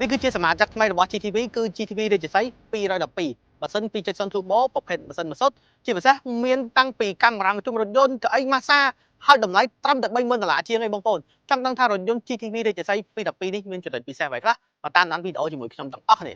នេះគឺជាសមាជិកថ្មីរបស់ GTV គឺ GTV Register 212បើសិន270 Turbo ប្រភេទម៉ាស៊ីនម៉ាស៊ុតជាពិសេសមានតាំងពីកាមេរ៉ាជុំរថយន្តកៅអីម៉ាសាហើយតម្លៃត្រឹមតែ$30000ជាងឯងបងប្អូនចង់ដឹងថារថយន្ត GTV Register 212នេះមានចំណុចពិសេសអ្វីខ្លះមកតាមដានវីដេអូជាមួយខ្ញុំទាំងអស់គ្នា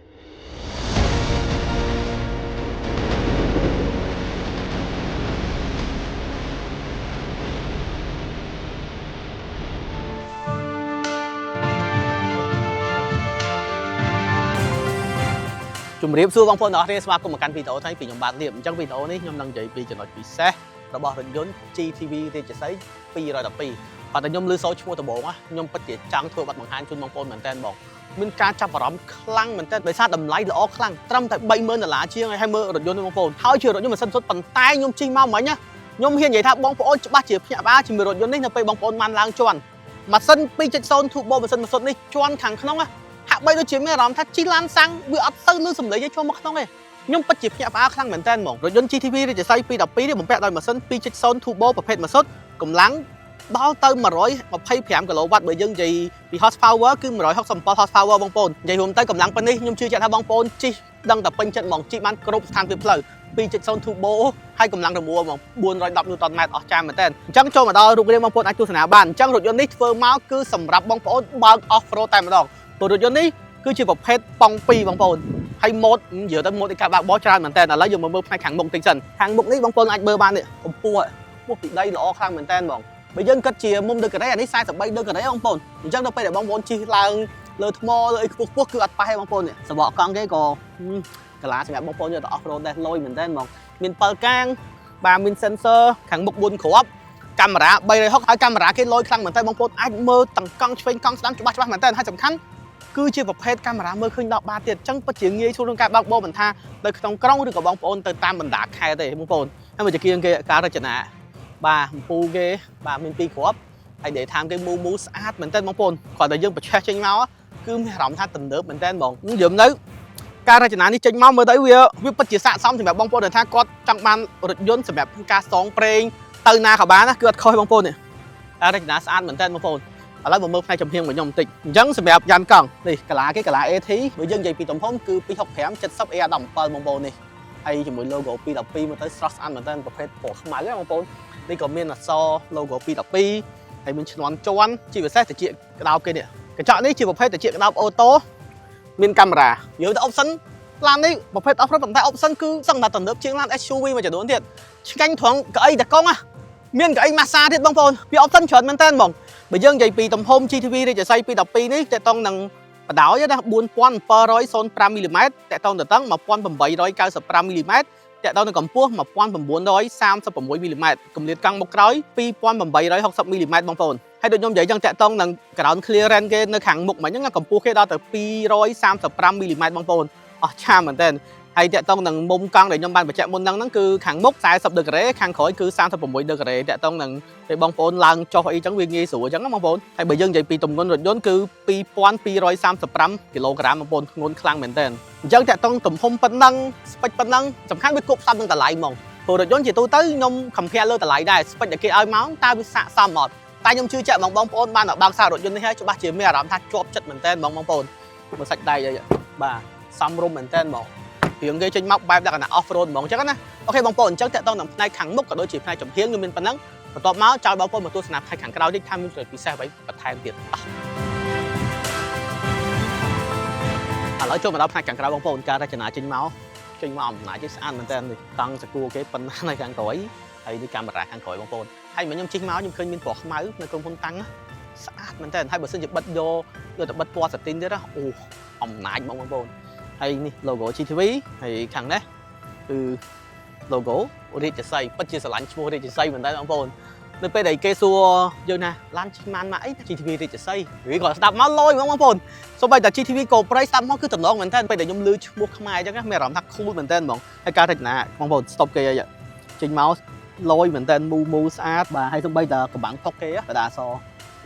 ជំរាបសួរបងប្អូនទាំងអស់គ្នាស្វាគមន៍មកកាន់វីដេអូថ្ងៃពីខ្ញុំបាទលៀបអញ្ចឹងវីដេអូនេះខ្ញុំនឹងនិយាយពីចំណុចពិសេសរបស់រថយន្ត GTV Register 212បាទតែខ្ញុំលើសូឈ្មោះដំបូងខ្ញុំពិតជាចង់ធ្វើបទបង្ហាញជូនបងប្អូនមែនតើបងមានការចាប់អារម្មណ៍ខ្លាំងមែនតើដោយសារតម្លៃល្អខ្លាំងត្រឹមតែ$30000ជាងហើយមើលរថយន្តនេះបងប្អូនហើយជារថយន្តម៉ាស៊ីនសុទ្ធប៉ុន្តែខ្ញុំជិះមកមិញខ្ញុំហ៊ាននិយាយថាបងប្អូនច្បាស់ជាភ្ញាក់ផ្អើលជាមួយរថយន្តនេះនៅពេលបងប្អូនបានឡើងជាន់ម៉ាស៊ីន270 Turbo ម៉ាស៊ីនម៉ាស៊ុតនេះជាន់ខាងក្នុងហាក់បីដូចជាមានអារម្មណ៍ថាជិះឡានសាំងវាអត់ទៅលឺសំឡេងឯងចូលមកក្នុងទេខ្ញុំពិតជាភ្ញាក់ផ្អើលខ្លាំងមែនតើហ្មងរថយន្ត GTV Register 212នេះបំពាក់ដោយម៉ាស៊ីន270 Turbo ប្រភេទម៉ាស៊ុតកម្លាំងដល់ទៅ125 kW បើយើងនិយាយពី horsepower គឺ167 horsepower បងប្អូននិយាយរួមទៅកម្លាំងប៉ុណ្នេះខ្ញុំជឿជាក់ថាបងប្អូនជិះដឹងតែពេញចិត្តហ្មងជិះបានគ្រប់ស្ថានភាពផ្លូវ270 Turbo ហើយកម្លាំងរមួលហ្មង410 Nm អស់ចាមែនតើអញ្ចឹងចូលមកដល់រូបរាងបងប្អូនអាចទស្សនាបានអញ្ចឹងរថយន្តនេះធ្វើមកគឺសម្រាប់បងប្អូនបើក off road តែម្ដងព្រោះរថយន្តនេះគឺជាប្រភេទប៉ង់2បងប្អូនហើយម៉ូដនិយាយទៅម៉ូដនៃការបើកបោះច្រើនមែនតើឥឡូវយើងមកមើលផ្នែកខាងមុខតិចសិនខាងមុខនេះបងប្អូនអាចមើលបាននេះកម្ពស់ពីដីល្អខ្លាំងមែនតើហ្មងបើយើងគិតជាមុំដឺការ៉េអានេះ43ដឺការ៉េបងប្អូនអញ្ចឹងដល់ពេលដែលបងប្អូនជិះឡើងលើថ្មលើអីខ្ពស់គឺអត់ប៉ះទេបងប្អូននេះសបកកង់គេក៏កាឡាសម្រាប់បងប្អូនយកទៅ off road ដែរលយមែនតើហ្មងមាន7កាងបាទមាន sensor ខាងមុខ4គ្រាប់កាមេរ៉ា360ហើយកាមេរ៉ាគេលយខ្លាំងមែនតើបងប្អូនអាចមើលទាំងកង់ឆ្វេងកង់ស្ដាំច្បាស់មែនតើហើយសំខាន់គឺជាប្រភេទកាមេរ៉ាមើលឃើញដល់បាតទៀតអញ្ចឹងពិតជាងាយស្រួលក្នុងការបើកបោមិនថានៅក្នុងក្រុងឬក៏បងប្អូនទៅតាមបណ្ដាខេត្តទេបងប្អូនហើយមកជាគៀងគេការរចនាបាទអំពូលគេបាទមាន2គ្រាប់ហើយដេកថាមគេមូស្អាតមែនតើបងប្អូនគាត់តែយើងប្រឆេះចេញមកគឺមានអារម្មណ៍ថាទំនើបមែនតើបងយើងនៅការរចនានេះចេញមកមើលទៅវាពិតជាស័ក្តិសមសម្រាប់បងប្អូនដែលថាគាត់ចង់បានរថយន្តសម្រាប់ការសងប្រេងទៅណាក៏បានណាគឺអត់ខុសបងប្អូននេះការរចនាស្អាតមែនតើបងប្អូនឥឡូវមកមើលផ្នែកចំហៀងរបស់ខ្ញុំបន្តិចអញ្ចឹងសម្រាប់យ៉ានកង់នេះកាឡាគេកាឡា AT បើយើងនិយាយពីទំហំគឺ265 70 AR17 បងប្អូននេះហើយជាមួយ logo 212មកទៅស្រស់ស្អាតមែនតើប្រភេទពណ៌ខ្មៅបងប្អូននេះក៏មានអក្សរ logo 212ហើយមានឈ្នាន់ជាន់ជាពិសេសតិចក្តោបគេនេះកញ្ចក់នេះជាប្រភេទតិចក្តោបអូតូមានកាមេរ៉ាយើងទៅ option ឡាននេះប្រភេទ off road ប៉ុន្តែ option គឺសឹងតែទំនើបជាងឡាន SUV មួយចំនួនទៀតឆ្កាញ់ត្រង់កៅអីតាកង់មានកៅអីម៉ាសាទៀតបងប្អូនវា option ច្រើនមែនតើហ្មងបើយើងនិយាយពីទំហំ GTV Register 212នេះតកតងនឹងបដោយណា4705 mm តកតងទៅតឹង1895 mm តកតងនឹងកម្ពស់1936 mm គម្លាតកង់មុខក្រោយ2860 mm បងប្អូនហើយដូចខ្ញុំនិយាយចឹងតកតងនឹង ground clearance គេនៅខាងមុខមិញហ្នឹងកម្ពស់គេដល់ទៅ235 mm បងប្អូនអស់ឆាមមែនតើហើយតកតងនឹងមុំកង់ដែលខ្ញុំបានបញ្ជាក់មុនហ្នឹងគឺខាងមុខ40ដឺការ៉េខាងក្រោយគឺ36ដឺការ៉េតកតងនឹងពេលបងប្អូនឡើងចុះអីចឹងវាងាយស្រួលចឹងណាបងប្អូនហើយបើយើងនិយាយពីទម្ងន់រថយន្តគឺ2235គីឡូក្រាមបងប្អូនធ្ងន់ខ្លាំងមែនតើអញ្ចឹងតកតងទំហំប៉ុណ្ណឹងស្ពេចប៉ុណ្ណឹងសំខាន់វាគប់ផ្សំនឹងតម្លៃហ្មងព្រោះរថយន្តជាទូទៅខ្ញុំខំភ័យលើតម្លៃដែរស្ពេចដែលគេឲ្យមកតើវាស័ក្តិសមអត់តែខ្ញុំជឿជាក់បងប្អូនបានបើកសាររថយន្តនេះហើយច្បាស់ជាមានអារម្មណ៍ថាជាប់ចិត្តមែនតើបងប្អូនមើលសាច់ដៃអីបាទសមរម្យមែនតើហ្មងរឿងគេចេញមកបែបលក្ខណៈ off road ហ្មងអញ្ចឹងណាអូខេបងប្អូនអញ្ចឹងតកតងនឹងផ្នែកខាងមុខក៏ដូចជាផ្នែកចំហៀងគឺមានប៉ុណ្ណឹងបន្ទាប់មកចោលបងប្អូនមកទស្សនាផ្នែកខាងក្រោយតិចថាមានចំណុចពិសេសអ្វីបន្ថែមទៀតឥឡូវចូលមកដល់ផ្នែកខាងក្រោយបងប្អូនការរចនាចេញមកអំណាចស្អាតមែនតើនេះតង់សកួរគេប៉ុណ្ណានៅខាងក្រោយហើយនេះកាមេរ៉ាខាងក្រោយបងប្អូនហើយមកខ្ញុំជិះមកខ្ញុំឃើញមានពណ៌ខ្មៅនៅក្រុមហ៊ុនតាំងស្អាតមែនតើហើយបើសិនជាបិទយកទៅបិទពណ៌សាទីនទៀតអូអំណាចបងប្អូនហើយនេះ logo GTV ហើយខាងនេះគឺ logo Register ពិតជាស្រឡាញ់ឈ្មោះ Register មែនតើបងប្អូននៅពេលដែលគេសួរយើងណាឡានឆ្មានមកអី GTV Register វាក៏ស្ដាប់មកលយបងប្អូនសូម្បីតែ GTV កូប្រៃស្ដាប់មកគឺតំណងមែនតើពេលដែលខ្ញុំឮឈ្មោះខ្មែរអញ្ចឹងមានអារម្មណ៍ថា cool មែនតើហ្មងហើយការរចនាបងប្អូន stop គេអីចេញមកលយមែនតើមូស្អាតបាទហើយសូម្បីតែកម្បាំងតុកគេកដាស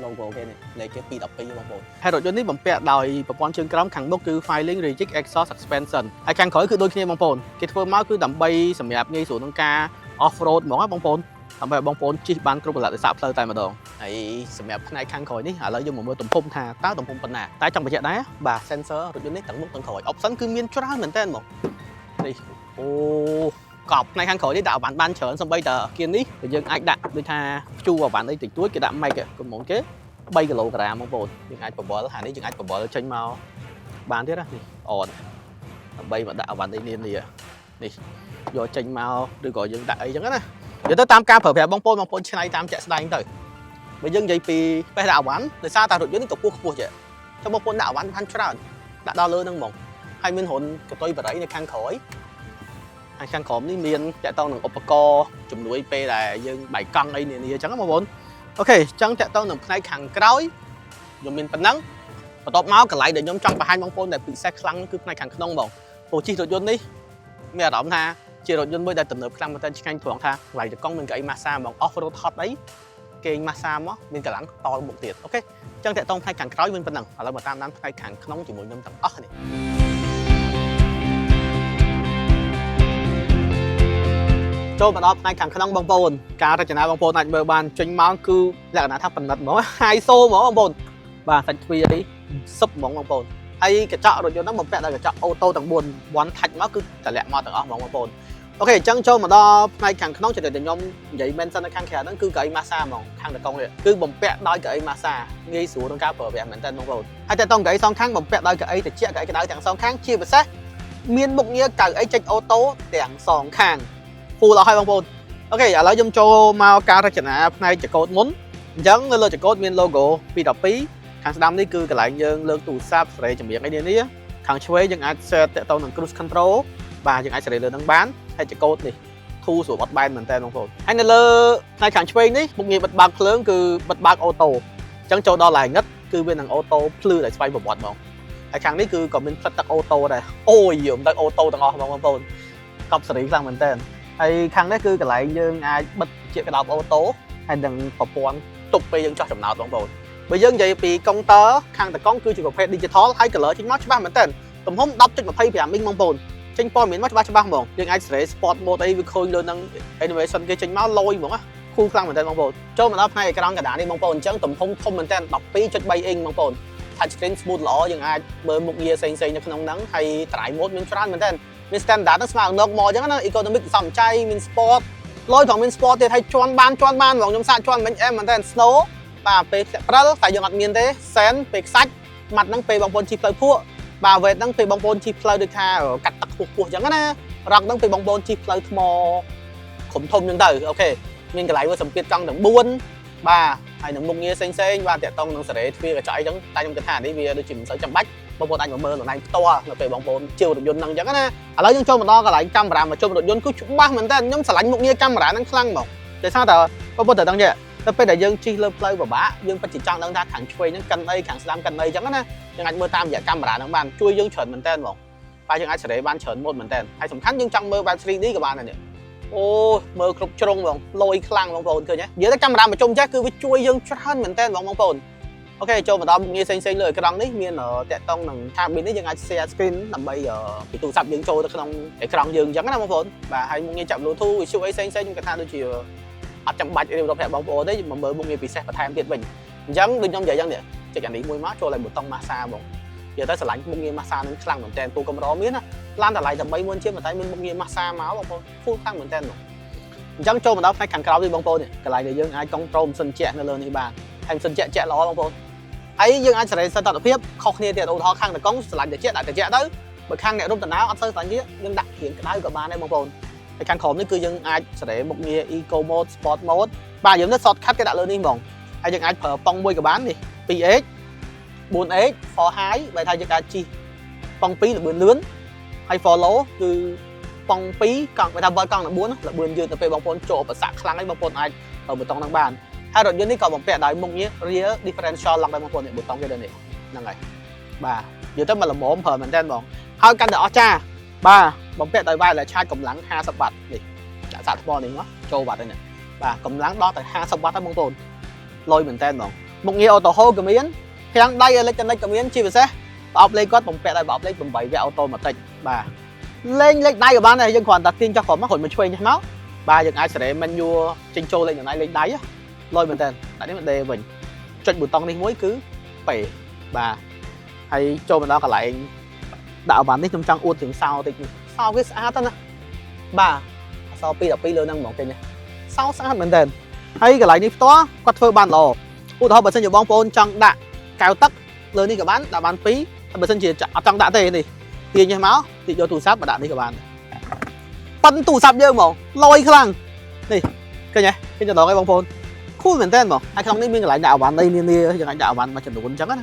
logo គេនេះលេខគេ212បងប្អូនហើយរថយន្តនេះបំពាក់ដោយប្រព័ន្ធជើងក្រោមខាងមុខគឺ Firing Rigid Exhaust Suspension ហើយខាងក្រោយគឺដូចគ្នាបងប្អូនគេធ្វើមកគឺដើម្បីសម្រាប់ងាយស្រួលក្នុងការ off road ហ្មងបងប្អូន ដើម្បីបងប្អូនជិះបានគ្រប់កលៈទេសៈផ្លូវតែម្ដងហើយសម្រាប់ផ្នែកខាងក្រោយនេះឥឡូវយើងមកមើលទំហំថាតើទំហំប៉ុណ្ណាតែចង់បញ្ជាក់ដែរបាទ sensor រថយន្តនេះទាំងមុខទាំងក្រោយ option គឺមានច្រើនមែនតើមកនេះអូកប់ផ្នែកខាងក្រោយនេះដាក់អវ៉ាន់បានច្រើនសំបីតើគៀននេះយើងអាចដាក់ដូចថាភ្ជួរអវ៉ាន់អីតិចតួចគេដាក់ម៉ែកកុំហ្មងគេ3គីឡូក្រាមបងប្អូនយើងអាចបបល់ហានេះយើងអាចបបល់ចេញមកបានទៀតណានេះអត់ដើម្បីមកដាក់អវ៉ាន់នេះនេះយកចេញមកឬក៏យើងដាក់អីចឹងណានិយាយទៅតាមការប្រើប្រាស់បងប្អូនឆ្នៃតាមជាក់ស្ដែងទៅបើយើងនិយាយពីបេះដាក់អវ៉ាន់ដោយសារតែរថយន្តនេះកម្ពស់ចេះចុះបងប្អូនដាក់អវ៉ាន់បានច្រើនដាក់ដល់លើហ្នឹងហ្មងហើយមានរុនកតុយបរិយនៅខាងក្រោយហើយខាងក្រោមនេះមានតាក់ទងនឹងឧបករណ៍ជំនួយពេលដែលយើងបែកកង់អីនានាអញ្ចឹងបងប្អូនអូខេអញ្ចឹងតាក់ទងនឹងផ្នែកខាងក្រោយខ្ញុំមានប៉ុណ្ណឹងបន្ទាប់មកកន្លែងដែលខ្ញុំចង់បង្ហាញបងប្អូនដែលពិសេសខ្លាំងគឺផ្នែកខាងក្នុងហ្មងព្រោះជិះរថយន្តនេះមានអារម្មណ៍ថាជារថយន្តមួយដែលទំនើបខ្លាំងមែនតើឆ្ងាញ់ត្រង់ថាកន្លែងតកង់មានកៅអីម៉ាស្សាហ្មង off road hot អីគេម៉ាស្សាមកមានកម្លាំងតមុខទៀតអូខេអញ្ចឹងតាក់ទងផ្នែកខាងក្រោយវិញប៉ុណ្ណឹងឥឡូវមកតាមដានផ្នែកខាងក្នុងជាមួយខ្ញុំទាំងអស់នេះចូលមកដល់ផ្នែកខាងក្នុងបងប្អូនការរចនាបងប្អូនអាចមើលបានចេញមកគឺលក្ខណៈថាប៉និតហ្មង high so ហ្មងបងប្អូនបាទសាច់ទ្វារនេះសុបហ្មងបងប្អូនហើយកញ្ចក់រថយន្តហ្នឹងបំពាក់ដោយកញ្ចក់អូតូទាំង4 one touch មកគឺតម្លាក់មកទាំងអស់ហ្មងបងប្អូនអូខេអញ្ចឹងចូលមកដល់ផ្នែកខាងក្នុងចំណុចដែលខ្ញុំនិយាយមែនសិននៅខាងក្រៅហ្នឹងគឺកៅអីម៉ាស្សាហ្មងខាងតកង់នេះគឺបំពាក់ដោយកៅអីម៉ាស្សាងាយស្រួលក្នុងការប្រើប្រាស់មែនតើបងប្អូនហើយតែតង់កៅអីសងខាងបំពាក់ដោយកៅអីត្រជាក់កៅអីក្តៅទាំងសងខាងជាពិសេសមានមុខងារកៅអីចេញអូតូទាំងសងខាង full ដល់ហើយបងប្អូនអូខេឥឡូវខ្ញុំចូលមកការរចនាផ្នែកចង្កូតមុនអញ្ចឹងនៅលើចង្កូតមាន logo 212ខាងស្ដាំនេះគឺកន្លែងយើងលើកទូរស័ព្ទសេរីចម្រៀងអីនេះខាងឆ្វេងយើងអាច set តាក់ទងនឹង cruise control បាទយើងអាចសេរីលើនឹងបានហើយចង្កូតនេះធូរស្រួលបត់បែនមែនតើបងប្អូនហើយនៅលើផ្នែកខាងឆ្វេងនេះមុខងារបិទបើកភ្លើងគឺបិទបើកអូតូអញ្ចឹងចូលដល់ឡែងងឹតគឺវានឹងអូតូភ្លឺដែលស្វ័យប្រវត្តិហ្មងហើយខាងនេះគឺក៏មានផ្លិតទឹកអូតូដែរអូយយំទៅអូតូទាំងអស់បងប្អូនកប់សេរីខ្លាំងមែនតើហើយខាងនេះគឺកន្លែងយើងអាចបិទជាក្តោបអូតូហើយនឹងប្រព័ន្ធទប់ពេលយើងចោះចំណោតបងប្អូនបើយើងនិយាយពីកុងទ័រខាងតកង់គឺជាប្រភេទ digital ហើយ color ចេញមកច្បាស់មែនតើទំហំ 10.25 inch បងប្អូនចេញព័ត៌មានមកច្បាស់ហ្មងយើងអាចសេរី sport mode អីវាឃើញលើនឹង animation គេចេញមកលយហ្មងគូខ្លាំងមែនតើបងប្អូនចូលមកដល់ផ្នែកអេក្រង់កណ្ដាលនេះបងប្អូនអញ្ចឹងទំហំធំមែនតើ 12.3 inch បងប្អូន touch screen smooth ល្អយើងអាចមើលមុខងារផ្សេងៗនៅក្នុងហ្នឹងហើយ try mode មានច្រើនមែនតើមាន standard ហ្នឹងស្មើនឹង normal អញ្ចឹងណា economic សំចៃមាន sport លយផងមាន sport ទៀតហើយជន់បានហ្មងខ្ញុំសាកជន់មិញមែនតើ snow បាទពេលព្រិលតែយើងអត់មានទេសែនពេលខ្សាច់ម៉ាត់ហ្នឹងពេលបងប្អូនជិះផ្លូវភក់បាទវេតហ្នឹងពេលបងប្អូនជិះផ្លូវដូចថាកាត់ទឹកខ្ពស់អញ្ចឹងណារ៉កហ្នឹងពេលបងប្អូនជិះផ្លូវថ្មធំអញ្ចឹងទៅអូខេមានកន្លែងវាសម្ពាធកង់ទាំង4បាទហើយនឹងមុខងារផ្សេងបាទតាក់ទងនឹងសេរីទ្វារកញ្ចក់អីចឹងតែខ្ញុំគិតថានេះវាដូចជាមិនសូវចាំបាច់បងប្អូនអាចមកមើលខ្លួនឯងផ្ទាល់នៅពេលបងប្អូនជិះរថយន្តហ្នឹងអញ្ចឹងណាឥឡូវយើងចូលមកដល់កន្លែងកាមេរ៉ាមកជុំរថយន្តគឺច្បាស់មែនតើខ្ញុំស្រឡាញ់មុខងារកាមេរ៉ាហ្នឹងខ្លាំងហ្មងដោយសារតែបងប្អូនត្រូវដឹងទេទៅពេលដែលយើងជិះលើផ្លូវពិបាកយើងពិតជាចង់ដឹងថាខាងឆ្វេងហ្នឹងកាន់អីខាងស្ដាំកាន់អីអញ្ចឹងណាយើងអាចមើលតាមរយៈកាមេរ៉ាហ្នឹងបានជួយយើងច្រើនមែនតើហ្មងបាទយើងអាចសេរីបានច្រើនម៉ូដមែនតើហើយសំខាន់យើងចង់មើលបែប 3D ក៏បានដែរនេះអូមើលគ្រប់ជ្រុងហ្មងលយខ្លាំងបងប្អូនឃើញទេនិយាយទៅកាមេរ៉ាមកជុំចេះគឺវាជួយយើងច្រើនមែនតើបងប្អូនអូខេចូលមកដល់មុខងារផ្សេងៗលើអេក្រង់នេះមានតាក់ទងនឹង cabin នេះយើងអាច share screen ដើម្បីពីទូរស័ព្ទយើងចូលទៅក្នុងអេក្រង់យើងអញ្ចឹងណាបងប្អូនបាទហើយមុខងារចាប់ Bluetooth វិទ្យុអីផ្សេងៗខ្ញុំគិតថាដូចជាអត់ចាំបាច់រៀបរាប់ប្រាប់បងប្អូនទេមកមើលមុខងារពិសេសបន្ថែមទៀតវិញអញ្ចឹងដូចខ្ញុំនិយាយអញ្ចឹងនេះចុចអានេះមួយមកចូលឲ្យប៊ូតុង massage បងនិយាយទៅស្រឡាញ់មុខងារ massage នឹងខ្លាំងមែនតើពូកម្រមានណាឡានតម្លៃតែ30000ជាងតែមានមុខងារ massage មកបងប្អូន full ខ្លាំងមែនតើអញ្ចឹងចូលមកដល់ផ្នែកខាងក្រៅនេះបងប្អូននេះកន្លែងដែលយើងអាច control ម៉ាស៊ីនជែកនៅលើនេះបានហើយម៉ាស៊ីនជែកល្អបងប្អូនហើយយើងអាចសេរីសិទ្ធិភាពខុសគ្នាទៀតឧទាហរណ៍ខាងតកង់ស្រឡាញ់ត្រជាក់ដាក់ត្រជាក់ទៅបើខាងអ្នករំដំណើរអត់សូវស្រឡាញ់ទៀតយើងដាក់គ្រឿងក្តៅក៏បានដែរបងប្អូនហើយខាងក្រោមនេះគឺយើងអាចសេរីមុខងារ eco mode sport mode បាទយើងនេះ shortcut គេដាក់លើនេះហ្មងហើយយើងអាចប្រើប៉ុងមួយក៏បាននេះ 2x 4x for high បើថាយើងអាចជិះប៉ុង2ល្បឿនលឿនហើយ for low គឺប៉ុង2កង់បើថាបើកង់14ល្បឿនយឺតទៅពេលបងប្អូនចូលប្រសាក់ខ្លាំងហើយបងប្អូនអាចប្រើប៊ូតុងហ្នឹងបានហើយរថយន្តនេះក៏បំពាក់ដោយមុខងារ rear differential lock ដែរបងប្អូននេះប៊ូតុងគេដូចនេះហ្នឹងហើយបាទនិយាយទៅមកល្មមប្រើមែនតើបងហើយកាន់តែអស្ចារ្យបាទបំពាក់ដោយ wireless charge កម្លាំង50 W នេះដាក់សាកថ្មនេះមកចូលបាត់ហើយនេះបាទកម្លាំងដល់ទៅ50 W ហើយបងប្អូនលយមែនតើបងមុខងារ auto hold ក៏មានខាងដៃ electronic ក៏មានជាពិសេសប្រអប់លេខគាត់បំពាក់ដោយប្រអប់លេខ8 វ៉ា automatic បាទលេខដៃក៏បានដែរយើងគ្រាន់តែទាញចុះក្រោមមករួចមកឆ្វេងចេះមក ba dừng ai sẽ để menu trên trâu lên này lên đáy á lôi mình tên tại đấy mình đề mình chọn bút tông đi muối cứ phải bà hay cho mình đó cả lại đạo bản thích trong trang uốnถึง sao thì sao cái xã thân á bà sao pi đập pi lên năng mỏng cái này sao xã mình tên hay cả lại đi to quạt phơi bàn lò u đó bản thân nhiều bóng pôn trong đạn cao tắc lên đi cả bán đã bán phí bản thân chỉ trong đạn tê này tiền như máu thì cho tủ sáp và đạn đi cả bànปั้น tủ sáp dương mỏng lôi khăng này cái nhỉ cái cho đó cái bóng pônคู่เหมือนเต้นบอกไอ้ครั้งนี้มีหลายดาววันได้นี่อย่างไรดาววันมาจัดดูคนจังนะ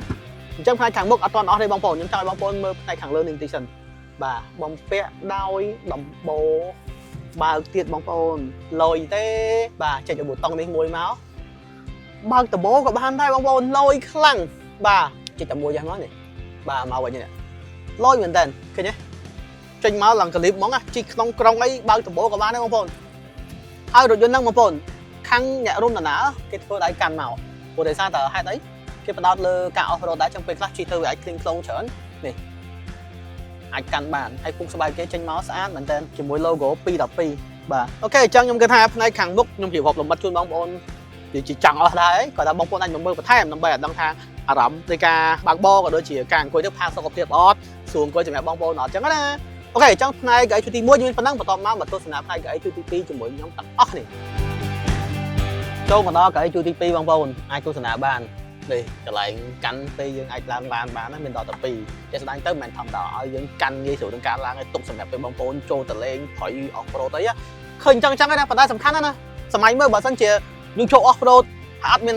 จังไพ่ขังบกอัตอนออกในบองโปนยังจอยบองโปนเมื่อในขังเลินหนึ่งตีสันบ่าบองเปะดาวดำโบบ่าเตียดบองโปนลอยเต้บ่าจะจะบุตรตองในมวยม้าบ่าตะโบกับบ้านไทยบองโปนลอยคลั่งบ่าจะจะมวยยังน้อยนี่บ่ามาวันนี้ลอยเหมือนเต้นคือเนี่ยจังม้าหลังกระลิบมองอ่ะจีน้องกรองไอ้บ่าตะโบกับบ้านไทยบองโปนเอารถยนต์นั่งบองโปนkhăn nhẹ run là nã cái thưa đáy càn màu của đời xa tờ hai đấy cái bắt đầu lơ cạo rồi đáy trong cái class chi thư với clean clone chởn này ai càn bản hay khung số bài cái tranh máu xã bản tên chỉ mỗi logo pi đọc pi bà ok trong nhung cái tháp này khẳng bút nhung chỉ hộp lồng bắt chun bóng bồn chỉ chẳng ở đấy còn là bóng bồn anh nhung mơ và thay em nằm bè đăng thang à rắm tk bạc bo còn đôi chỉ càng cuối nước thang sau cột thiệp ót xuống cuối chỉ mẹ bóng bồn nó chẳng á ok trong này cái chu ti mua như phần năng và tóm máu mà tôi sẽ nạp hai cái chu ti chỉ mỗi nhóm tặng ót nàyចូលមកដល់កៅអី QTP បងប្អូនអាចទស្សនាបាននេះកន្លែងកាន់ពេលយើងអាចឡើងបានណាមានដល់តែ2តែស្ដាយទៅមិនធម្មតាឲ្យយើងកាន់ងាយស្រួលក្នុងការឡើងឲ្យទុកសម្រាប់ពេលបងប្អូនចូលទៅលេងប្រយអស់ប្រូតអីឃើញចឹងណាប៉ុន្តែសំខាន់ណាសម័យមើលបើសិនជាយើងចូលអស់ប្រូតអត់មា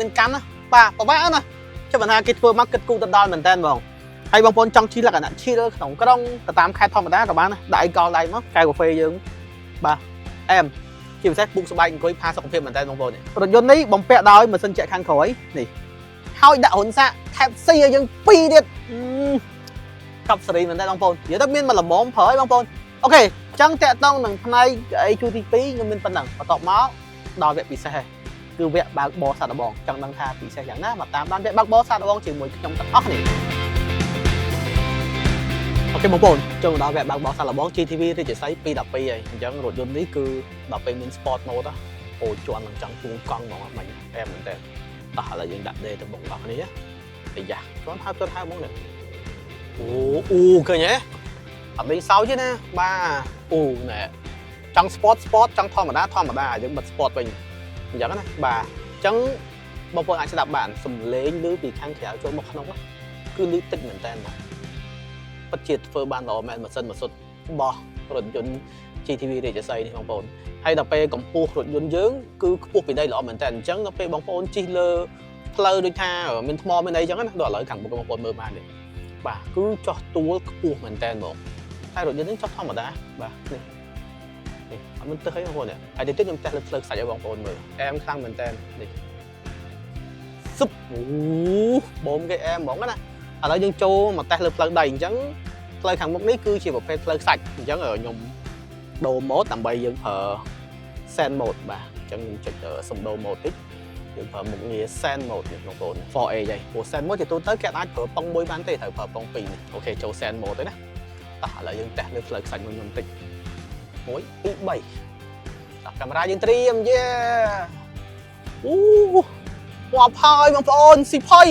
នកាន់ណាបាទប្រហែលណាចាំបើថាគេធ្វើមកគិតគូទៅដល់មែនតើបងហើយបងប្អូនចង់ជិះលក្ខណៈជិះលើក្នុងក្រុងទៅតាមខេត្តធម្មតាក៏បានដែរដៃកលដៃមកកែកាហ្វេយើងបាទអែមជាពិសេសពុកស្បែកអង្គុយផាសុខភាពមែនតើបងប្អូនរថយន្តនេះបំពាក់ដោយម៉ាស៊ីនជែកខាងក្រោយនេះហើយដាក់ហ៊ុនសាថែបស៊ីឲ្យយើង2ទៀតកប់សេរីមែនតើបងប្អូននិយាយទៅមានមកល្មមប្រើឲ្យបងប្អូនអូខេអញ្ចឹងតាក់តងនឹងផ្នែកអីជួទី2ខ្ញុំមានប៉ុណ្ណឹងបន្ទាប់មកដល់វគ្គពិសេសគឺវគ្គបើកបរសាកល្បងចង់ដឹងថាពិសេសយ៉ាងណាមកតាមដានវគ្គបើកបរសាកល្បងជាមួយខ្ញុំទាំងអស់គ្នាអូខេបងប្អូនចូលដល់វគ្គបើកបរសាកល្បង GTV រាជសី212ហើយអញ្ចឹងរថយន្តនេះគឺដល់ពេលមាន sport mode អូជន់នឹងចង់ជួងកង់ហ្មងមិញអែមមែនតើតោះឥឡូវយើងដាក់ដេទៅបងប្អូនគ្នាអាយ៉ាជន់ហើយហ្មងនេះអូឃើញទេអត់មានសោយទេណាបាទអូណែចង់ sport ចង់ធម្មតាយើងបិទ sport វិញអញ្ចឹងណាបាទអញ្ចឹងបងប្អូនអាចស្ដាប់បានសំឡេងឮពីខាងក្រៅចូលមកក្នុងគឺឮតិចមែនតើពិតជាធ្វើបានល្អមែនម៉ាស៊ីនម៉ាសុតរបស់រថយន្ត GTV រាជសីនេះបងប្អូនហើយដល់ពេលកម្ពស់រថយន្តយើងគឺខ្ពស់ពីដីល្អមែនតើអញ្ចឹងដល់ពេលបងប្អូនជិះលើផ្លូវដូចថាមានថ្មមានអីអញ្ចឹងណាដល់ឥឡូវខាងមុខបងប្អូនមើលបានទេបាទគឺចោះទួលខ្ពស់មែនតើបងតែរថយន្តនេះចោះធម្មតាបាទនេះអត់មានទឹកអីបងប្អូនហើយទៅទៀតខ្ញុំតេស្តលើផ្លូវខ្សាច់ឲ្យបងប្អូនមើលអែមខ្លាំងមែនតើនេះស៊ុបអូបងគេអែមហ្មងណាឥឡូវយើងចូលមកតេស្តលើផ្លូវដីអញ្ចឹងផ្លូវខាងមុខនេះគឺជាប្រភេទផ្លូវខ្សាច់អញ្ចឹងខ្ញុំដូរ mode ដើម្បីយើងប្រើ sand mode បាទអញ្ចឹងខ្ញុំចុចសំដូរ mode តិចយើងប្រើមុខងារ sand mode នេះបងប្អូន 4A ហីព្រោះ sand mode ជាទូទៅគេអាចប្រើប៉ុង1បានទេត្រូវប្រើប៉ុង2នេះអូខេចូល sand mode ទៅណាតោះឥឡូវយើងតេស្តលើផ្លូវខ្សាច់មួយខ្ញុំតិច1 2 3ដាក់កាមេរ៉ាយើងត្រៀមយេអូមកហើយបងប្អូនស៊ីផុយ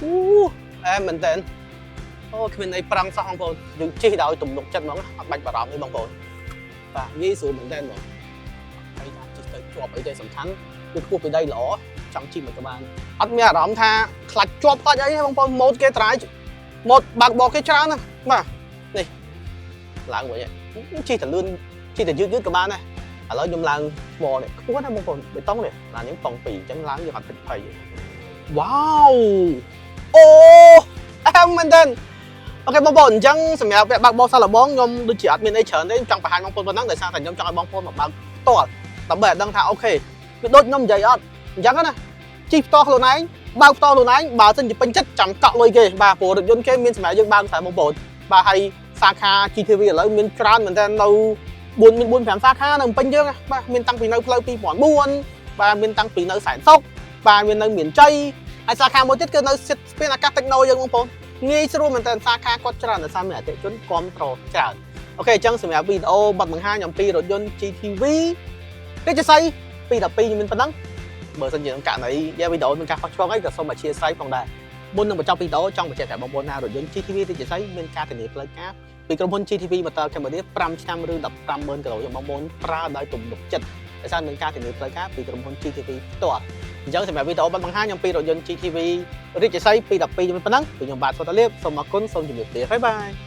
អូអែមែនតើអូគ្មានអីប្រាំងសោះបងប្អូនយើងជិះដោយទំនុកចិត្តហ្មងអត់បាច់បារម្ភទេបងប្អូនបាទងាយស្រួលមែនតើបងហើយថាជិះទៅជាប់អីទេសំខាន់គឺខ្ពស់ពីដីល្អចង់ជិះមិនក៏បានអត់មានអារម្មណ៍ថាខ្លាច់ជាប់ខ្លាច់អីទេបងប្អូនម៉ូតគេត្រាយម៉ូតបើកបោកគេច្រើនណាស់បាទនេះឡើងវិញជិះទៅលឿនជិះទៅយឺតក៏បានដែរឥឡូវខ្ញុំឡើងថ្មនេះខ្ពស់ណាស់បងប្អូនបេតុងនេះឡានយើងប៉ុង2អញ្ចឹងឡើងយើងអត់ទឹកភ័យវ៉ាវអូអែមមែនតើអូខេបងប្អូនអញ្ចឹងសម្រាប់វគ្គបើកបោកសាកល្បងខ្ញុំដូចជាអត់មានអីច្រើនទេចង់បង្ហាញបងប្អូនប៉ុណ្ណឹងដោយសារតែខ្ញុំចង់ឲ្យបងប្អូនមកបើកផ្ទាល់ដើម្បីឲ្យដឹងថាអូខេវាដូចខ្ញុំនិយាយអត់អញ្ចឹងណាជិះផ្ទាល់ខ្លួនឯងបើកផ្ទាល់ខ្លួនឯងបើសិនជាពេញចិត្តចាំកក់លុយគេបាទព្រោះរថយន្តគេមានសម្រាប់យើងបើកតែបងប្អូនបាទហើយសាខា GTV ឥឡូវមានច្រើនមែនតើនៅ4 5សាខានៅពេញយើងបាទមានតាំងពីនៅផ្លូវ2004បាទមានតាំងពីនៅសែនសុខបាទមាននៅមានជ័យហើយសាខាមួយទៀតគឺនៅស្ពានអាកាសតិចណូយើងបងប្អូនងាយស្រួលមែនតើសាខាគាត់ច្រើនដោយសារមានអតិថិជនគ្រប់គ្រងច្រើន អូខេអញ្ចឹងសម្រាប់វីដេអូបទបង្ហាញអំពីរថយន្ត GTV រាជសី212ខ្ញុំមានប៉ុណ្ណឹងបើសិនជាក្នុងករណីវីដេអូមានការខុសឆ្គងអីក៏សូមអធិស្ឋានផងដែរមុននឹងបញ្ចប់វីដេអូចង់បញ្ជាក់ប្រាប់បងប្អូនថារថយន្ត GTV រាជសីមានការធានាផ្លូវការពីក្រុមហ៊ុន GTV Motor Cambodia 5ឆ្នាំឬ 150,000 គីឡូបងប្អូនប្រើដោយទំនុកចិត្តដោយសារមានការធានាផ្លូវការពីក្រុមហ៊ុន GTV ផ្ទាល់អញ្ចឹងសម្រាប់វីដេអូបង្ហាញអំពីរថយន្ត GTV រាជសី212ខ្ញុំមានប៉ុណ្ណឹងពីខ្ញុំបាទសុតលាបសូមអរគុណសូមជម្រាបលាបាយបាយ